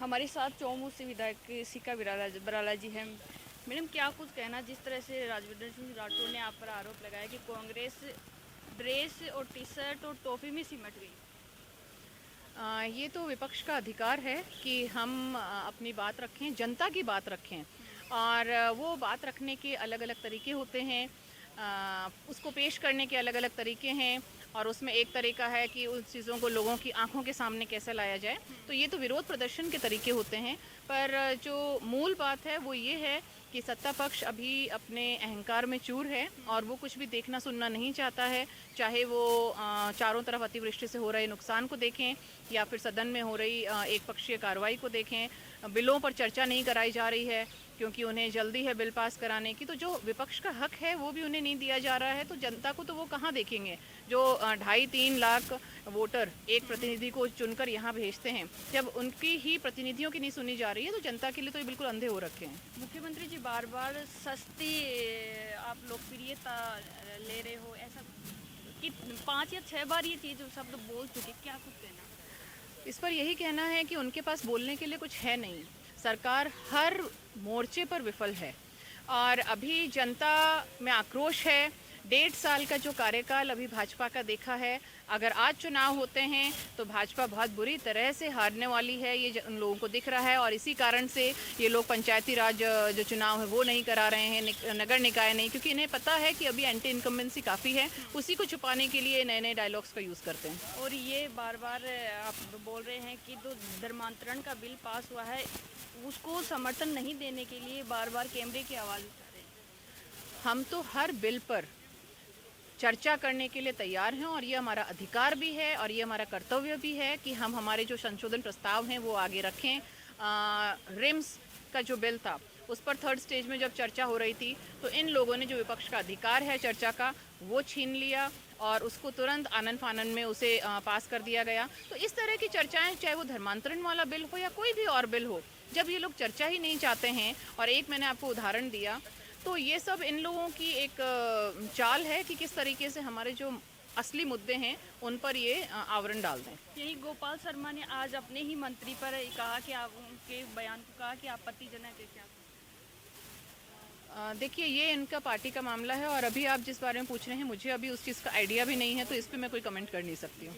हमारे साथ चौमू से विधायक सिका बराला जी हैं। मैडम, क्या कुछ कहना, जिस तरह से राजवर्धन सिंह राठौर ने आप पर आरोप लगाया कि कांग्रेस ड्रेस और टी शर्ट और टॉफी में सिमट गई। ये तो विपक्ष का अधिकार है कि हम अपनी बात रखें, जनता की बात रखें। और वो बात रखने के अलग अलग तरीके होते हैं, उसको पेश करने के अलग अलग तरीके हैं। और उसमें एक तरीका है कि उन चीज़ों को लोगों की आंखों के सामने कैसे लाया जाए। तो ये तो विरोध प्रदर्शन के तरीके होते हैं। पर जो मूल बात है वो ये है कि सत्ता पक्ष अभी अपने अहंकार में चूर है और वो कुछ भी देखना सुनना नहीं चाहता है। चाहे वो चारों तरफ अतिवृष्टि से हो रहे नुकसान को देखें या फिर सदन में हो रही एक पक्षीय कार्रवाई को देखें। बिलों पर चर्चा नहीं कराई जा रही है क्योंकि उन्हें जल्दी है बिल पास कराने की। तो जो विपक्ष का हक है वो भी उन्हें नहीं दिया जा रहा है। तो जनता को तो वो कहाँ देखेंगे जो 2.5-3 लाख वोटर एक प्रतिनिधि को चुनकर यहाँ भेजते हैं। जब उनकी ही प्रतिनिधियों की नहीं सुनी जा रही है तो जनता के लिए तो ये बिल्कुल अंधे हो रखे हैं। मुख्यमंत्री जी बार बार सस्ती आप लोकप्रियता ले रहे हो, ऐसा कि 5 या 6 बार ये चीज़ शब्द बोल चुके, क्या कुछ कहना। इस पर यही कहना है कि उनके पास बोलने के लिए कुछ है नहीं। सरकार हर मोर्चे पर विफल है और अभी जनता में आक्रोश है। 1.5 साल का जो कार्यकाल अभी भाजपा का देखा है, अगर आज चुनाव होते हैं तो भाजपा बहुत बुरी तरह से हारने वाली है, ये उन लोगों को दिख रहा है। और इसी कारण से ये लोग पंचायती राज जो चुनाव है वो नहीं करा रहे हैं, नगर निकाय नहीं, क्योंकि इन्हें पता है कि अभी एंटी इनकम्बेंसी काफ़ी है। उसी को छुपाने के लिए नए नए डायलॉग्स का यूज़ करते हैं। और ये बार बार आप बोल रहे हैं कि जो धर्मांतरण का बिल पास हुआ है उसको समर्थन नहीं देने के लिए बार बार कैमरे की आवाज़ उठा रहे हैं। हम तो हर बिल पर चर्चा करने के लिए तैयार हैं और ये हमारा अधिकार भी है और ये हमारा कर्तव्य भी है कि हम हमारे जो संशोधन प्रस्ताव हैं वो आगे रखें। रिम्स का जो बिल था उस पर 3rd स्टेज में जब चर्चा हो रही थी तो इन लोगों ने जो विपक्ष का अधिकार है चर्चा का वो छीन लिया और उसको तुरंत आनन फानन में उसे पास कर दिया गया। तो इस तरह की चर्चाएं, चाहे वो धर्मांतरण वाला बिल हो या कोई भी और बिल हो, जब ये लोग चर्चा ही नहीं चाहते हैं, और एक मैंने आपको उदाहरण दिया, तो ये सब इन लोगों की एक चाल है कि किस तरीके से हमारे जो असली मुद्दे हैं उन पर ये आवरण डाल दें। यही गोपाल शर्मा ने आज अपने ही मंत्री पर कहा कि आप उनके बयान को कहा कि आपत्तिजनक है। क्या देखिए, ये इनका पार्टी का मामला है और अभी आप जिस बारे में पूछ रहे हैं मुझे अभी उस चीज़ का आइडिया भी नहीं है, तो इस पर मैं कोई कमेंट कर नहीं सकती हूँ।